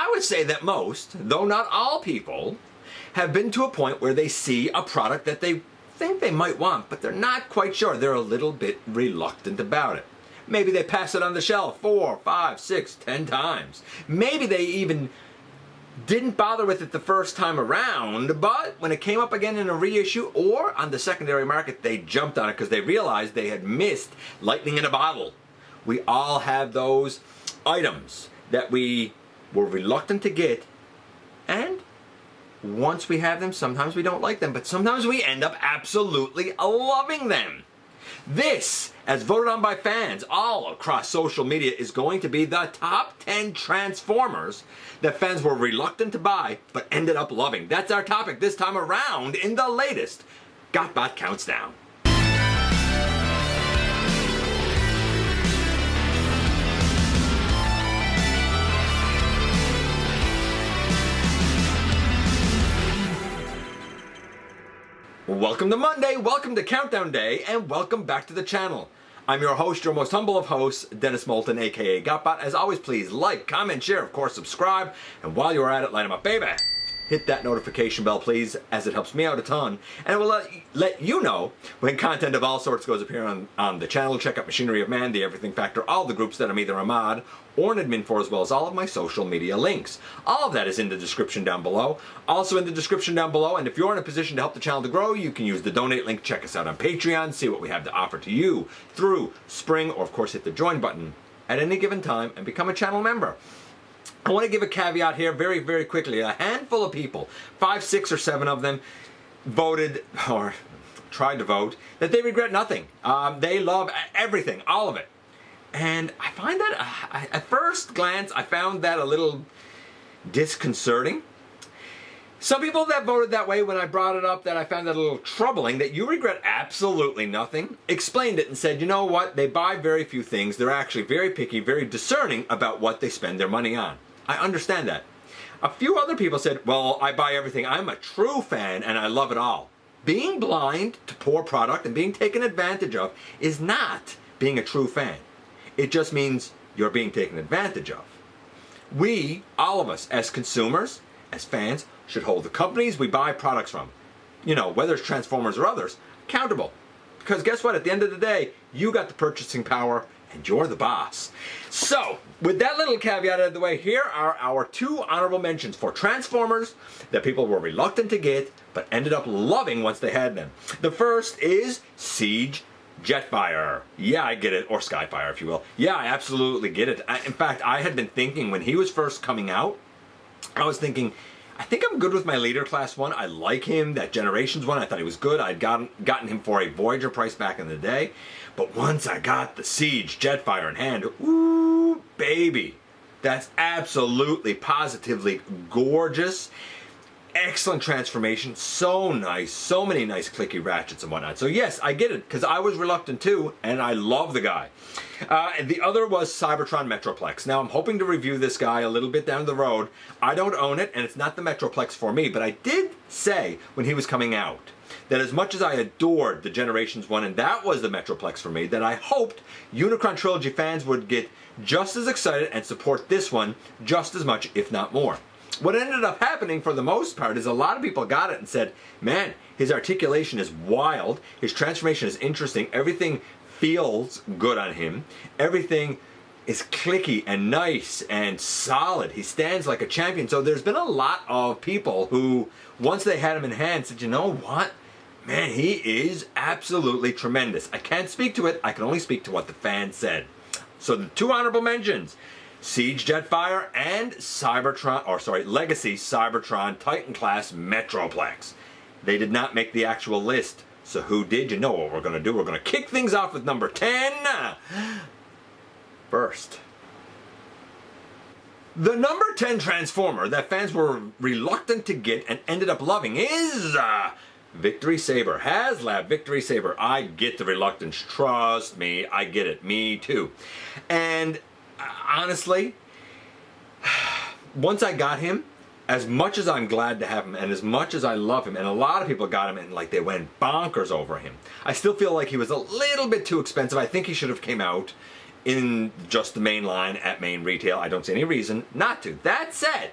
I would say that most, though not all people, have been to a point where they see a product that they think they might want, but they're not quite sure. They're a little bit reluctant about it. Maybe they pass it on the shelf 4, 5, 6, 10 times. Maybe they even didn't bother with it the first time around, but when it came up again in a reissue or on the secondary market, they jumped on it because they realized they had missed lightning in a bottle. We all have those items that we were reluctant to get, and once we have them, sometimes we don't like them, but sometimes we end up absolutely loving them. This, as voted on by fans all across social media, is going to be the top 10 Transformers that fans were reluctant to buy but ended up loving. That's our topic this time around in the latest GotBot Counts Down. Welcome to Monday, welcome to Countdown Day, and welcome back to the channel. I'm your host, your most humble of hosts, Dennis Moulton, aka GotBot. As always, please like, comment, share, of course, subscribe, and while you're at it, light them up, baby. Hit that notification bell, please, as it helps me out a ton, and it will let you know when content of all sorts goes up here on the channel. Check out Machinery of Man, The Everything Factor, all the groups that I'm either a mod or an admin for, as well as all of my social media links. All of that is in the description down below. Also in the description down below, and if you're in a position to help the channel to grow, you can use the donate link. Check us out on Patreon, see what we have to offer to you through Spring, or of course hit the join button at any given time and become a channel member. I want to give a caveat here very, very quickly. A handful of people, 5, 6, or 7 of them, voted, or tried to vote, that they regret nothing. They love everything, all of it. And I find that, at first glance, I found that a little disconcerting. Some people that voted that way, when I brought it up, that I found that a little troubling, that you regret absolutely nothing, explained it and said, you know what, they buy very few things. They're actually very picky, very discerning about what they spend their money on. I understand that. A few other people said, well, I buy everything. I'm a true fan and I love it all. Being blind to poor product and being taken advantage of is not being a true fan. It just means you're being taken advantage of. We, all of us, as consumers, as fans, should hold the companies we buy products from, you know, whether it's Transformers or others, accountable. Because guess what? At the end of the day, you got the purchasing power and you're the boss. So, with that little caveat out of the way, here are our 2 honorable mentions for Transformers that people were reluctant to get but ended up loving once they had them. The first is Siege Jetfire. Yeah, I get it. Or Skyfire, if you will. Yeah, I absolutely get it. In fact, I had been thinking when he was first coming out, I was thinking, I think I'm good with my Leader Class one. I like him. That Generations one, I thought he was good. I'd gotten him for a Voyager price back in the day. But once I got the Siege Jetfire in hand, ooh, baby. That's absolutely, positively gorgeous. Excellent transformation. So nice. So many nice clicky ratchets and whatnot. So yes, I get it, because I was reluctant too, and I love the guy. The other was Cybertron Metroplex. Now, I'm hoping to review this guy a little bit down the road. I don't own it, and it's not the Metroplex for me, but I did say when he was coming out that as much as I adored the Generations one, and that was the Metroplex for me, that I hoped Unicron Trilogy fans would get just as excited and support this one just as much, if not more. What ended up happening for the most part is a lot of people got it and said, man, his articulation is wild, his transformation is interesting, everything feels good on him, everything is clicky and nice and solid. He stands like a champion. So there's been a lot of people who, once they had him in hand, said, you know what? Man, he is absolutely tremendous. I can't speak to it. I can only speak to what the fans said. So the 2 honorable mentions, Siege Jetfire and Legacy Cybertron Titan Class Metroplex. They did not make the actual list. So who did? You know what we're going to do. We're going to kick things off with number 10. First, the number 10 Transformer that fans were reluctant to get and ended up loving is Victory Saber. HasLab Victory Saber. I get the reluctance. Trust me, I get it. Me too. And honestly, once I got him, as much as I'm glad to have him and as much as I love him, and a lot of people got him and like they went bonkers over him, I still feel like he was a little bit too expensive. I think he should have came out in just the main line at main retail. I don't see any reason not to. That said,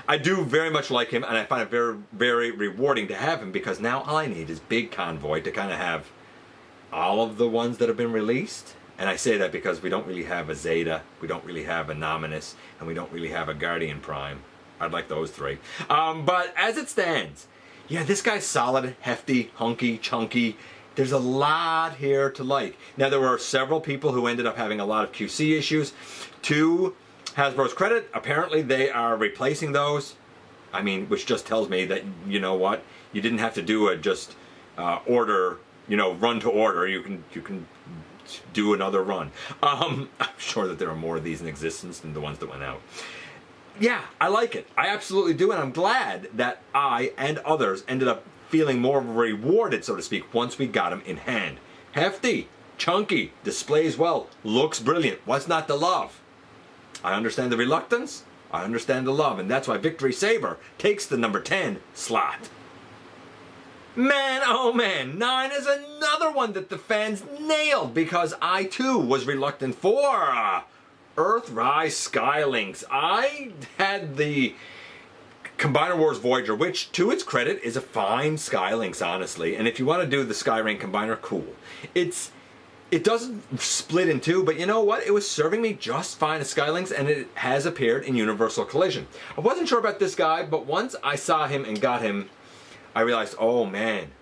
I do very much like him, and I find it very, very rewarding to have him, because now all I need is Big Convoy to kind of have all of the ones that have been released. And I say that because we don't really have a Zeta, we don't really have a Nominus, and we don't really have a Guardian Prime. I'd like those three. But as it stands, yeah, this guy's solid, hefty, hunky, chunky. There's a lot here to like. Now, there were several people who ended up having a lot of QC issues. To Hasbro's credit, apparently they are replacing those. I mean, which just tells me that, you know what, you didn't have to do a just order, you know, run to order. You can do another run. I'm sure that there are more of these in existence than the ones that went out. Yeah, I like it. I absolutely do, and I'm glad that I and others ended up feeling more rewarded, so to speak, once we got him in hand. Hefty, chunky, displays well, looks brilliant. What's not to love? I understand the reluctance, I understand the love, and that's why Victory Saber takes the number 10 slot. Man, oh man, 9 is another one that the fans nailed, because I too was reluctant for Earthrise Skylinks. I had the Combiner Wars Voyager, which, to its credit, is a fine Skylinks, honestly. And if you want to do the Skyring Combiner, cool. It doesn't split in two, but you know what? It was serving me just fine as Skylinks, and it has appeared in Universal Collision. I wasn't sure about this guy, but once I saw him and got him, I realized, oh man,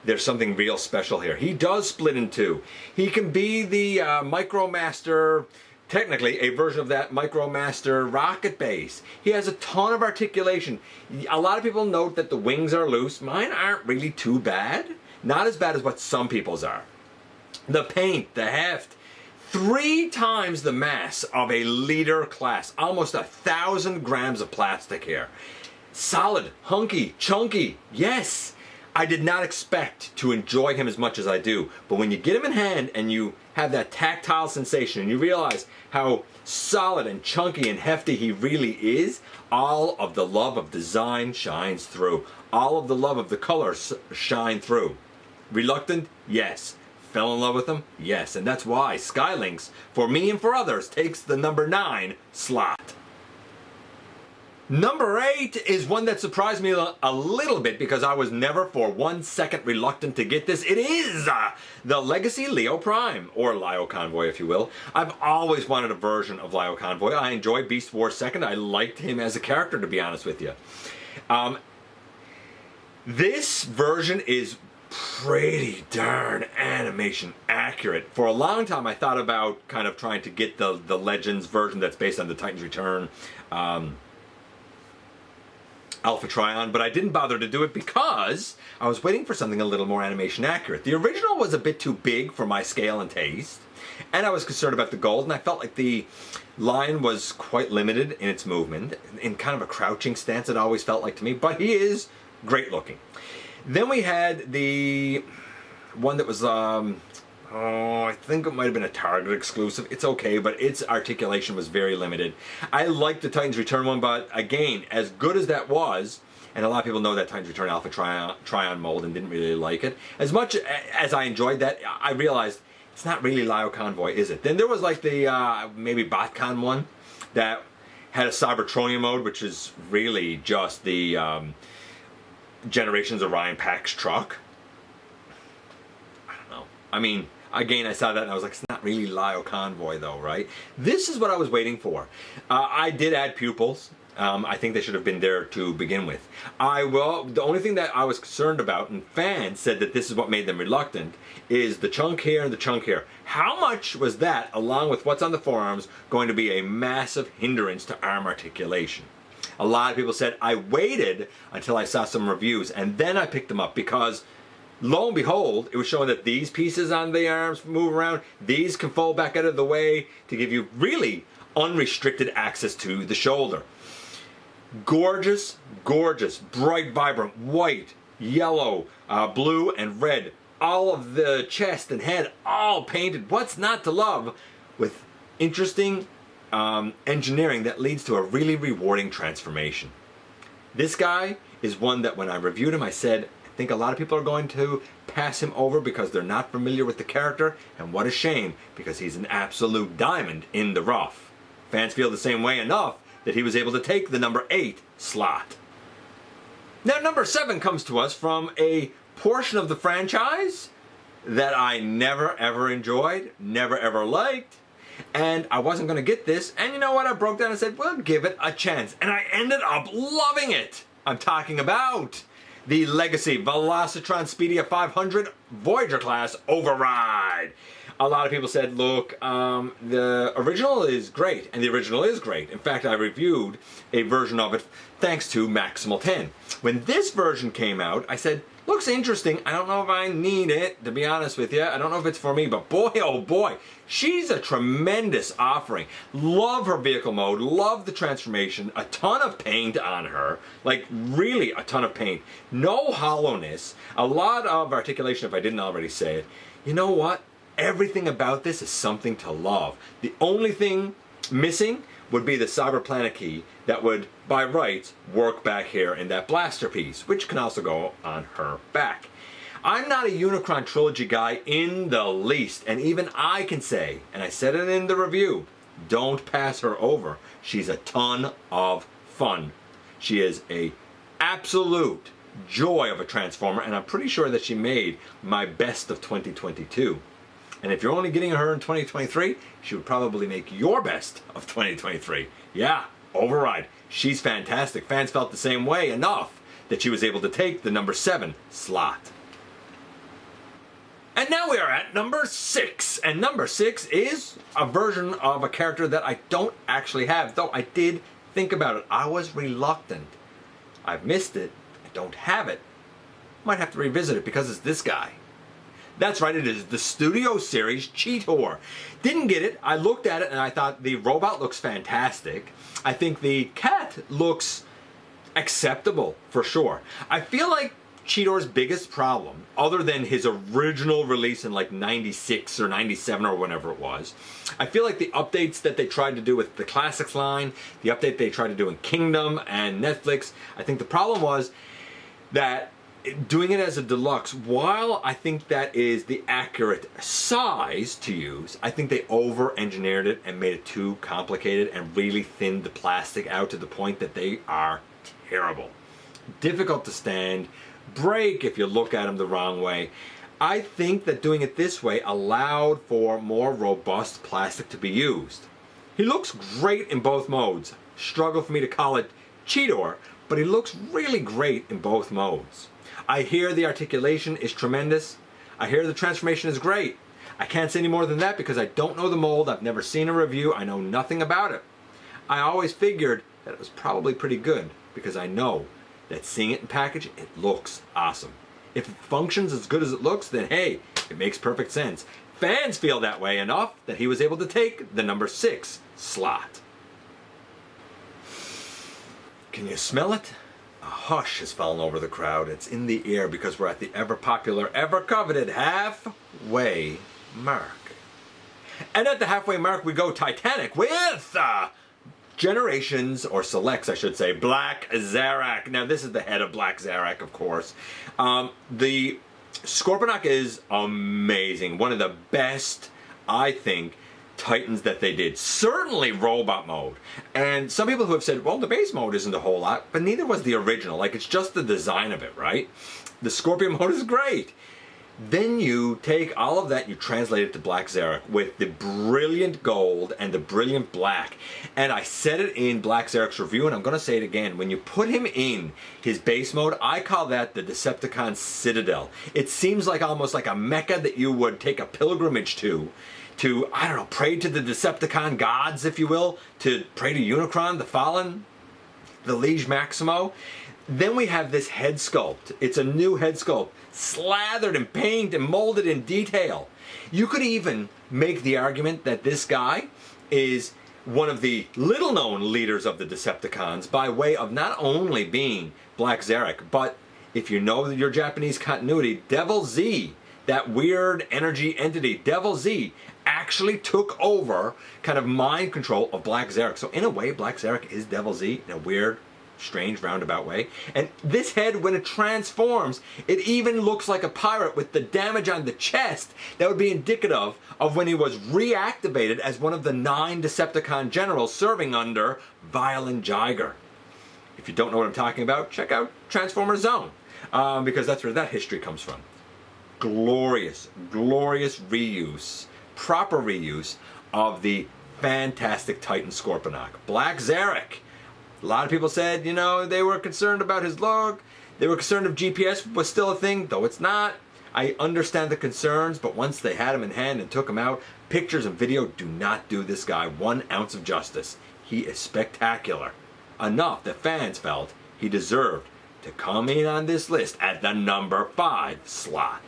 there's something real special here. He does split in two. He can be the Micromaster, technically a version of that Micromaster rocket base. He has a ton of articulation. A lot of people note that the wings are loose. Mine aren't really too bad. Not as bad as what some people's are. The paint, the heft, 3 times the mass of a leader class. Almost 1,000 grams of plastic here. Solid, hunky, chunky, yes. I did not expect to enjoy him as much as I do, but when you get him in hand and you have that tactile sensation and you realize how solid and chunky and hefty he really is, all of the love of design shines through. All of the love of the colors shine through. Reluctant? Yes. Fell in love with him? Yes. And that's why Skylinks, for me and for others, takes the number 9 slot. Number 8 is one that surprised me a little bit, because I was never for 1 second reluctant to get this. It is the Legacy Leo Prime, or Lio Convoy if you will. I've always wanted a version of Lio Convoy. I enjoyed Beast Wars 2nd. I liked him as a character, to be honest with you. This version is pretty darn animation accurate. For a long time I thought about kind of trying to get the Legends version that's based on the Titan's Return Alpha Trion, but I didn't bother to do it because I was waiting for something a little more animation accurate. The original was a bit too big for my scale and taste, and I was concerned about the gold, and I felt like the lion was quite limited in its movement, in kind of a crouching stance it always felt like to me, but he is great looking. Then we had the one that was, I think it might have been a Target exclusive. It's okay, but its articulation was very limited. I liked the Titan's Return one, but again, as good as that was, and a lot of people know that Titan's Return Alpha Trion mold and didn't really like it, as much as I enjoyed that, I realized it's not really Lio Convoy, is it? Then there was like the, maybe BotCon one that had a Cybertronium mode, which is really just the Generations Orion Pax truck. I don't know. I mean, again, I saw that and I was like, it's not really Lio Convoy though, right? This is what I was waiting for. I did add pupils. I think they should have been there to begin with. The only thing that I was concerned about, and fans said that this is what made them reluctant, is the chunk here and the chunk here. How much was that, along with what's on the forearms, going to be a massive hindrance to arm articulation? A lot of people said I waited until I saw some reviews and then I picked them up, because lo and behold, it was showing that these pieces on the arms move around, these can fold back out of the way to give you really unrestricted access to the shoulder. Gorgeous, gorgeous, bright, vibrant, white, yellow, blue, and red. All of the chest and head all painted. What's not to love, with interesting engineering that leads to a really rewarding transformation. This guy is one that when I reviewed him I said, I think a lot of people are going to pass him over because they're not familiar with the character, and what a shame, because he's an absolute diamond in the rough. Fans feel the same way enough that he was able to take the number 8 slot. Now number 7 comes to us from a portion of the franchise that I never ever enjoyed, never ever liked, and I wasn't going to get this, and you know what, I broke down and said, well, give it a chance, and I ended up loving it. I'm talking about the Legacy Velocitron Speedia 500 Voyager class Override. A lot of people said, look, the original is great, and the original is great. In fact, I reviewed a version of it thanks to Maximal 10. When this version came out, I said, looks interesting. I don't know if I need it, to be honest with you. I don't know if it's for me, but boy, oh boy, she's a tremendous offering. Love her vehicle mode, love the transformation, a ton of paint on her, like really a ton of paint. No hollowness, a lot of articulation if I didn't already say it. You know what? Everything about this is something to love. The only thing missing would be the Cyberplanet key that would, by rights, work back here in that blaster piece, which can also go on her back. I'm not a Unicron Trilogy guy in the least, and even I can say, and I said it in the review, don't pass her over. She's a ton of fun. She is a absolute joy of a Transformer, and I'm pretty sure that she made my best of 2022. And if you're only getting her in 2023, she would probably make your best of 2023. Yeah, Override. She's fantastic. Fans felt the same way enough that she was able to take the number 7 slot. And now we are at number 6. And number 6 is a version of a character that I don't actually have, though I did think about it. I was reluctant. I've missed it. I don't have it. Might have to revisit it because it's this guy. That's right, it is the Studio Series Cheetor. Didn't get it. I looked at it and I thought the robot looks fantastic. I think the cat looks acceptable for sure. I feel like Cheetor's biggest problem, other than his original release in like 96 or 97 or whenever it was, I feel like the updates that they tried to do with the Classics line, the update they tried to do in Kingdom and Netflix, I think the problem was that doing it as a deluxe, while I think that is the accurate size to use, I think they over-engineered it and made it too complicated and really thinned the plastic out to the point that they are terrible. Difficult to stand, break if you look at them the wrong way. I think that doing it this way allowed for more robust plastic to be used. He looks great in both modes. Struggle for me to call it Cheetor, but he looks really great in both modes. I hear the articulation is tremendous. I hear the transformation is great. I can't say any more than that because I don't know the mold. I've never seen a review. I know nothing about it. I always figured that it was probably pretty good because I know that seeing it in package, it looks awesome. If it functions as good as it looks, then hey, it makes perfect sense. Fans feel that way enough that he was able to take the number 6 slot. Can you smell it? A hush has fallen over the crowd. It's in the air because we're at the ever-popular, ever-coveted halfway mark. And at the halfway mark, we go Titanic with Generations, or Selects, I should say, Black Zarak. Now, this is the head of Black Zarak, of course. The Scorponok is amazing. One of the best, I think, Titans that they did. Certainly robot mode. And some people who have said, well, the base mode isn't a whole lot, but neither was the original. Like, it's just the design of it, right? The Scorpion mode is great. Then you take all of that and you translate it to Black Zarak with the brilliant gold and the brilliant black. And I said it in Black Zarak's review, and I'm going to say it again. When you put him in his base mode, I call that the Decepticon Citadel. It seems like almost like a mecca that you would take a pilgrimage to, I don't know, pray to the Decepticon gods, if you will, to pray to Unicron, the Fallen, the Liege Maximo. Then we have this head sculpt. It's a new head sculpt, slathered in paint and molded in detail. You could even make the argument that this guy is one of the little-known leaders of the Decepticons by way of not only being Black Zarak, but if you know your Japanese continuity, Devil Z, that weird energy entity, Devil Z, actually took over kind of mind control of Black Zarak. So in a way, Black Zarak is Devil Z in a weird strange roundabout way. And this head, when it transforms, it even looks like a pirate with the damage on the chest that would be indicative of when he was reactivated as one of the 9 Decepticon generals serving under Violent Jiger. If you don't know what I'm talking about, check out Transformer Zone, because that's where that history comes from. Glorious, glorious reuse, proper reuse of the fantastic Titan Scorponok. Black Zarek. A lot of people said, you know, they were concerned about his look. They were concerned if GPS was still a thing, though it's not. I understand the concerns, but once they had him in hand and took him out, pictures and video do not do this guy 1 ounce of justice. He is spectacular. Enough that fans felt he deserved to come in on this list at the number 5 slot.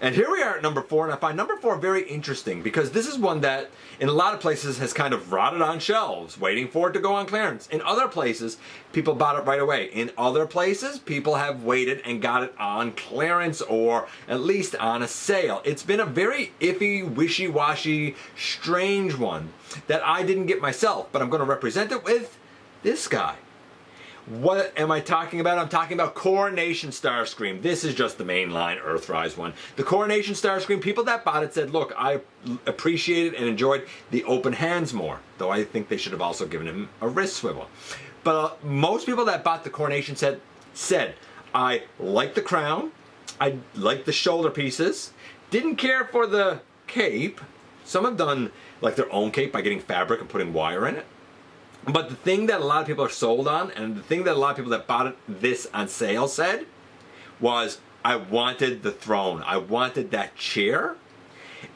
And here we are at number 4, and I find number 4 very interesting because this is one that in a lot of places has kind of rotted on shelves, waiting for it to go on clearance. In other places, people bought it right away. In other places, people have waited and got it on clearance or at least on a sale. It's been a very iffy, wishy-washy, strange one that I didn't get myself, but I'm going to represent it with this guy. What am I talking about? I'm talking about Coronation Starscream. This is just the mainline Earthrise one. The Coronation Starscream, people that bought it said, look, I appreciated and enjoyed the open hands more, though I think they should have also given him a wrist swivel. But most people that bought the Coronation said, I like the crown, I like the shoulder pieces, didn't care for the cape. Some have done like their own cape by getting fabric and putting wire in it. But the thing that a lot of people are sold on, and the thing that a lot of people that bought this on sale said, was, I wanted the throne. I wanted that chair.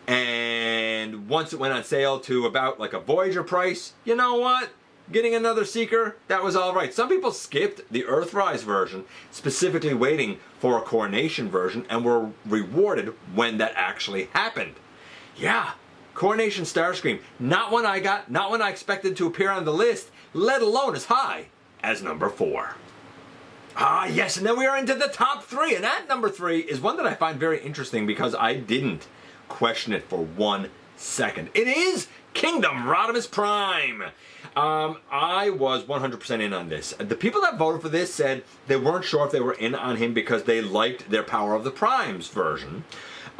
And once it went on sale to about like a Voyager price, you know what? Getting another Seeker, that was all right. Some people skipped the Earthrise version, specifically waiting for a Coronation version, and were rewarded when that actually happened. Yeah. Coronation Starscream, not one I got, not one I expected to appear on the list, let alone as high as number 4. Ah, yes, and then we are into the top 3, and at number 3 is one that I find very interesting because I didn't question it for 1 second. It is Kingdom Rodimus Prime. I was 100% in on this. The people that voted for this said they weren't sure if they were in on him because they liked their Power of the Primes version.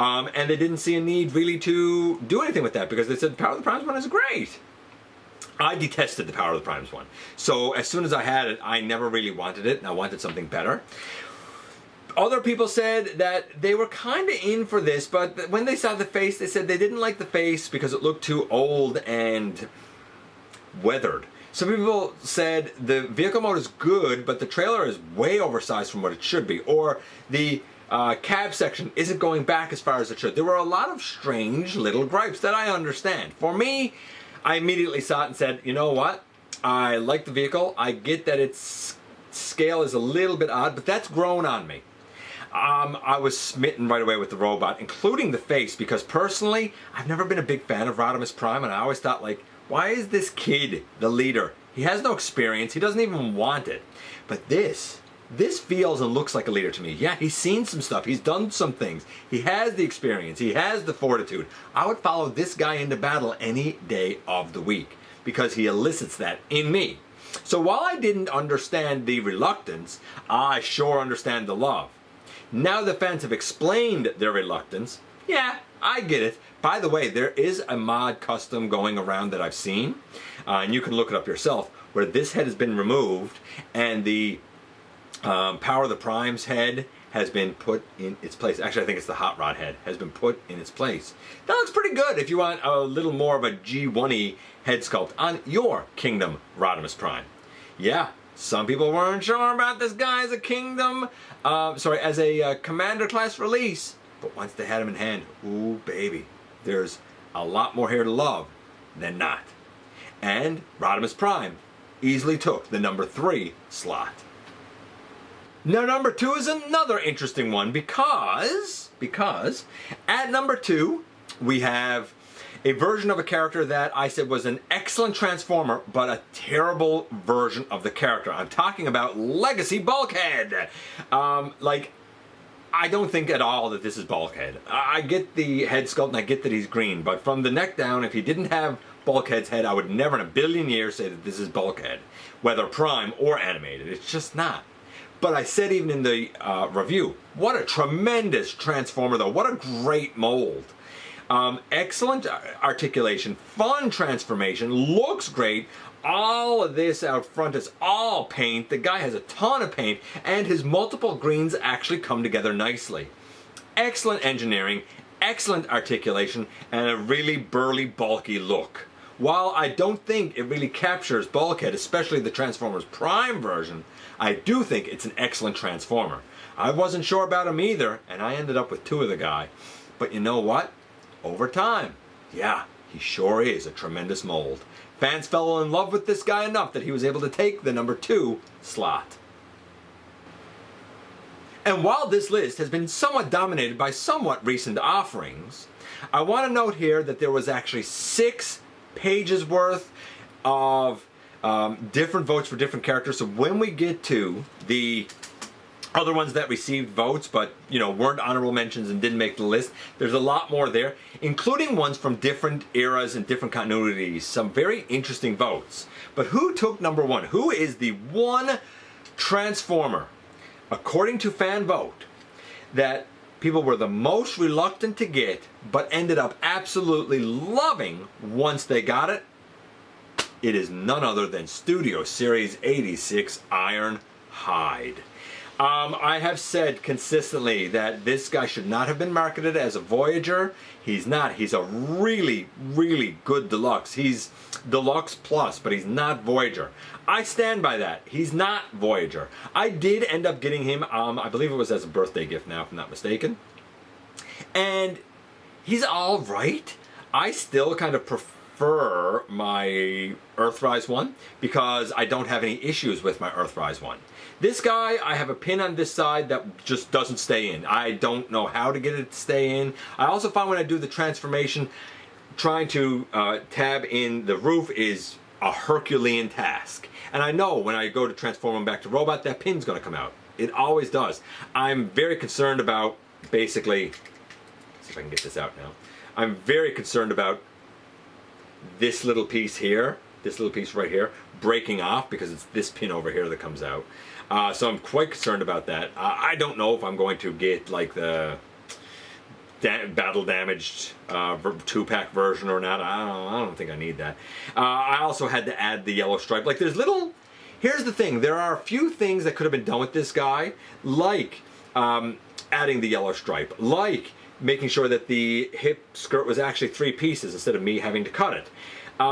And they didn't see a need really to do anything with that because they said the Power of the Primes one is great. I detested the Power of the Primes one. So as soon as I had it, I never really wanted it, and I wanted something better. Other people said that they were kind of in for this, but when they saw the face, they said they didn't like the face because it looked too old and weathered. Some people said the vehicle mode is good, but the trailer is way oversized from what it should be. Or the cab section isn't going back as far as it should. There were a lot of strange little gripes that I understand. For me, I immediately saw it and said, you know what? I like the vehicle. I get that its scale is a little bit odd, but that's grown on me. I was smitten right away with the robot, including the face, because personally, I've never been a big fan of Rodimus Prime, and I always thought, like, why is this kid the leader? He has no experience. He doesn't even want it. But this feels and looks like a leader to me. Yeah, he's seen some stuff. He's done some things. He has the experience. He has the fortitude. I would follow this guy into battle any day of the week because he elicits that in me. So while I didn't understand the reluctance, I sure understand the love. Now the fans have explained their reluctance. Yeah, I get it. By the way, there is a mod custom going around that I've seen, and you can look it up yourself, where this head has been removed and the Power of the Prime's head has been put in its place. Actually, I think it's the Hot Rod head has been put in its place. That looks pretty good if you want a little more of a G1-y head sculpt on your Kingdom Rodimus Prime. Yeah, some people weren't sure about this guy as a Kingdom, as a Commander class release, but once they had him in hand, ooh baby, there's a lot more here to love than not. And Rodimus Prime easily took the number 3 slot. Now number 2 is another interesting one because at number 2 we have a version of a character that I said was an excellent Transformer but a terrible version of the character. I'm talking about Legacy Bulkhead. I don't think at all that this is Bulkhead. I get the head sculpt and I get that he's green, but from the neck down, if he didn't have Bulkhead's head. I would never in a billion years say that this is Bulkhead, whether Prime or animated. It's just not. But I said even in the review, what a tremendous transformer though. What a great mold. Excellent articulation, fun transformation, looks great. All of this out front is all paint. The guy has a ton of paint, and his multiple greens actually come together nicely. Excellent engineering, excellent articulation, and a really burly, bulky look. While I don't think it really captures Bulkhead, especially the Transformers Prime version, I do think it's an excellent Transformer. I wasn't sure about him either, and I ended up with 2 of the guy. But you know what? Over time, yeah, he sure is a tremendous mold. Fans fell in love with this guy enough that he was able to take the number 2 slot. And while this list has been somewhat dominated by somewhat recent offerings, I want to note here that there was actually 6 pages worth of different votes for different characters. So when we get to the other ones that received votes but weren't honorable mentions and didn't make the list, there's a lot more there, including ones from different eras and different continuities. Some very interesting votes. But who took number 1? Who is the one Transformer, according to fan vote, that people were the most reluctant to get but ended up absolutely loving once they got it? It is none other than Studio Series 86 Ironhide. I have said consistently that this guy should not have been marketed as a Voyager. He's not. He's a really, really good deluxe. He's Deluxe Plus, but he's not Voyager. I stand by that. He's not Voyager. I did end up getting him, I believe it was as a birthday gift now, if I'm not mistaken. And he's all right. I still kind of prefer my Earthrise one because I don't have any issues with my Earthrise one. This guy, I have a pin on this side that just doesn't stay in. I don't know how to get it to stay in. I also find when I do the transformation, trying to tab in the roof is a Herculean task. And I know when I go to transform him back to robot, that pin's going to come out. It always does. I'm very concerned about, basically, let's see if I can get this out now. I'm very concerned about this little piece here, this little piece right here, breaking off because it's this pin over here that comes out. So I'm quite concerned about that. I don't know if I'm going to get like the battle damaged 2-pack version or not. I don't think I need that. I also had to add the yellow stripe. Like there's little, here's the thing, there are a few things that could have been done with this guy, like adding the yellow stripe, like making sure that the hip skirt was actually 3 pieces instead of me having to cut it.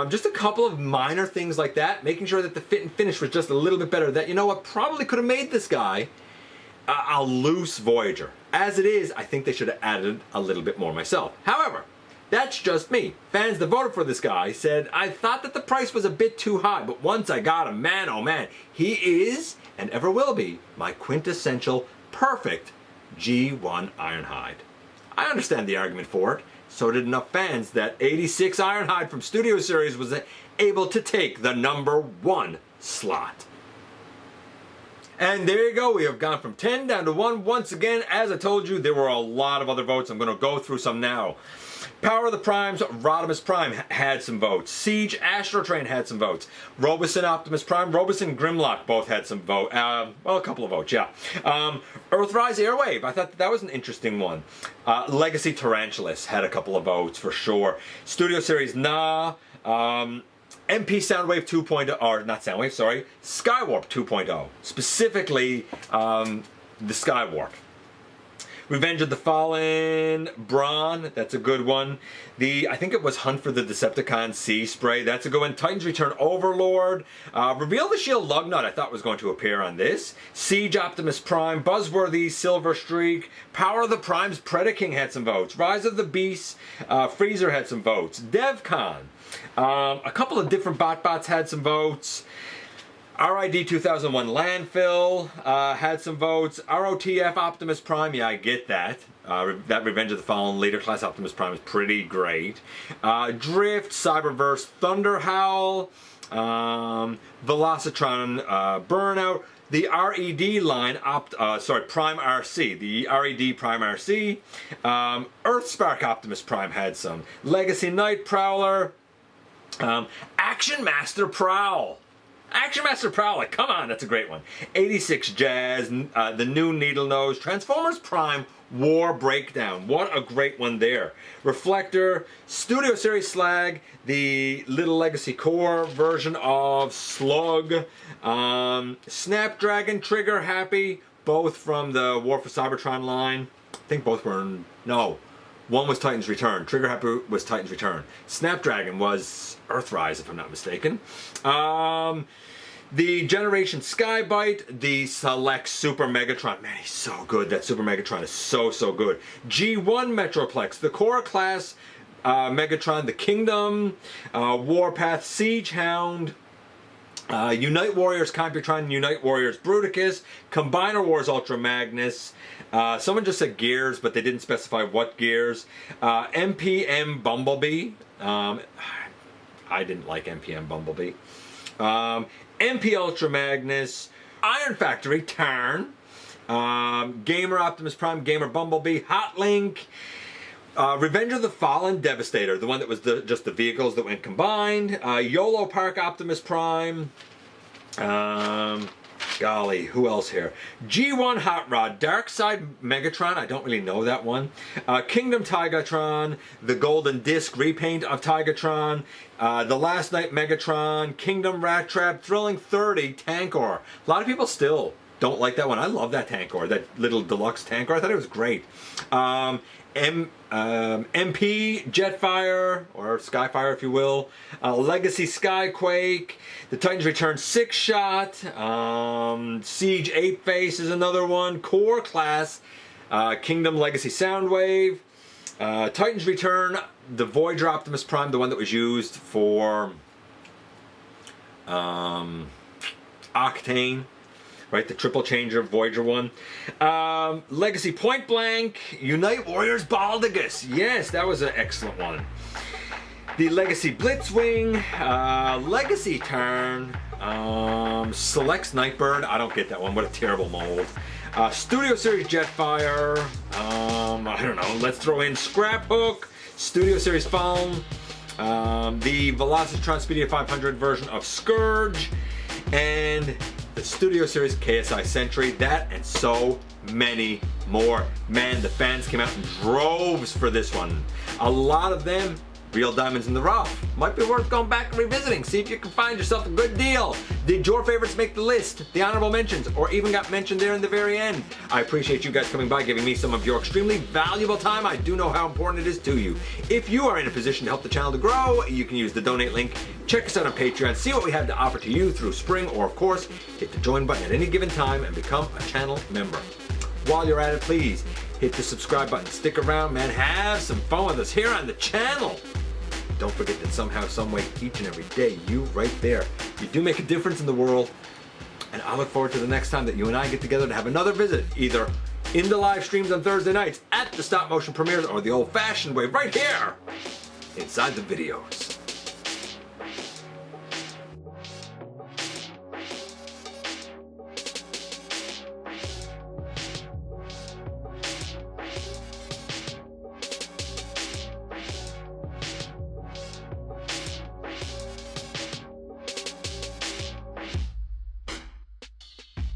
Just a couple of minor things like that, making sure that the fit and finish was just a little bit better. That, you know what, probably could have made this guy a loose Voyager. As it is, I think they should have added a little bit more myself. However, that's just me. Fans that voted for this guy said, I thought that the price was a bit too high, but once I got him, man, oh man, he is, and ever will be, my quintessential, perfect G1 Ironhide. I understand the argument for it. So did enough fans that 86 Ironhide from Studio Series was able to take the number 1 slot. And there you go, we have gone from 10 down to 1 once again. As I told you, there were a lot of other votes. I'm going to go through some now. Power of the Primes, Rodimus Prime had some votes. Siege Astrotrain had some votes. Roboson Optimus Prime, Roboson Grimlock both had some votes. Well, a couple of votes, yeah. Earthrise Airwave, I thought that was an interesting one. Legacy Tarantulas had a couple of votes for sure. Studio Series MP Soundwave 2.0, or not Soundwave, sorry, Skywarp 2.0. Specifically, the Skywarp. Revenge of the Fallen, Brawn, that's a good one. I think it was Hunt for the Decepticon Sea Spray, that's a good one. Titans Return Overlord. Reveal the Shield Lugnut, I thought was going to appear on this. Siege Optimus Prime, Buzzworthy Silver Streak. Power of the Primes, Predaking had some votes. Rise of the Beasts, Freezer had some votes. DevCon, a couple of different BotBots had some votes. RID 2001 Landfill had some votes. ROTF Optimus Prime, yeah, I get that. That Revenge of the Fallen Leader Class Optimus Prime is pretty great. Drift, Cyberverse, Thunderhowl, Velocitron, Burnout. The RED line, Prime RC. The RED Prime RC. Earthspark Optimus Prime had some. Legacy Night Prowler. Action Master Prowl. Action Master Prowl, like, come on, that's a great one. 86 Jazz, the new Needle Nose, Transformers Prime, War Breakdown. What a great one there. Reflector, Studio Series Slag, the Little Legacy Core version of Slug, Snapdragon, Trigger Happy, both from the War for Cybertron line. I think both were, no. One was Titan's Return. Trigger Happy was Titan's Return. Snapdragon was Earthrise, if I'm not mistaken. The Generation Skybite, the Select Super Megatron. Man, he's so good. That Super Megatron is so, so good. G1 Metroplex, the Core Class Megatron, the Kingdom, Warpath, Siege Hound, Unite Warriors Computron, Unite Warriors Bruticus, Combiner Wars Ultra Magnus. Someone just said gears, but they didn't specify what gears. MPM Bumblebee. I didn't like MPM Bumblebee. MP Ultra Magnus. Iron Factory Tarn. Gamer Optimus Prime, Gamer Bumblebee, Hot Link. Revenge of the Fallen Devastator, the one that was just the vehicles that went combined. YOLO Park Optimus Prime. Golly, who else here? G1 Hot Rod, Dark Side Megatron, I don't really know that one. Kingdom Tigatron, the Golden Disc repaint of Tigatron, the Last Night Megatron, Kingdom Rat Trap, Thrilling 30, Tankor. A lot of people still don't like that one. I love that Tankor, that little deluxe Tankor. I thought it was great. MP Jetfire, or Skyfire if you will, Legacy Skyquake, the Titans Return 6-Shot, Siege 8-Face is another one, Core Class, Kingdom Legacy Soundwave, Titans Return, the Voyager Optimus Prime, the one that was used for Octane. Right, the triple changer Voyager one. Legacy Point Blank, Unite Warriors Baldigus. Yes, that was an excellent one. The Legacy Blitzwing, Legacy Turn, Selects Nightbird. I don't get that one. What a terrible mold. Studio Series Jetfire. I don't know. Let's throw in Scrap Hook, Studio Series Foam, the Velocitron Speedia 500 version of Scourge, and the Studio Series KSI Sentry, that and so many more. Man, the fans came out in droves for this one. A lot of them, real diamonds in the rough. Might be worth going back and revisiting, see if you can find yourself a good deal. Did your favorites make the list, the honorable mentions, or even got mentioned there in the very end? I appreciate you guys coming by, giving me some of your extremely valuable time. I do know how important it is to you. If you are in a position to help the channel to grow, you can use the donate link. Check us out on Patreon, see what we have to offer to you through Spring, or of course, hit the join button at any given time and become a channel member. While you're at it, please hit the subscribe button. Stick around, man. Have some fun with us here on the channel. Don't forget that somehow, someway, each and every day, you right there, you do make a difference in the world. And I look forward to the next time that you and I get together to have another visit, either in the live streams on Thursday nights, at the stop motion premieres, or the old-fashioned way right here inside the videos.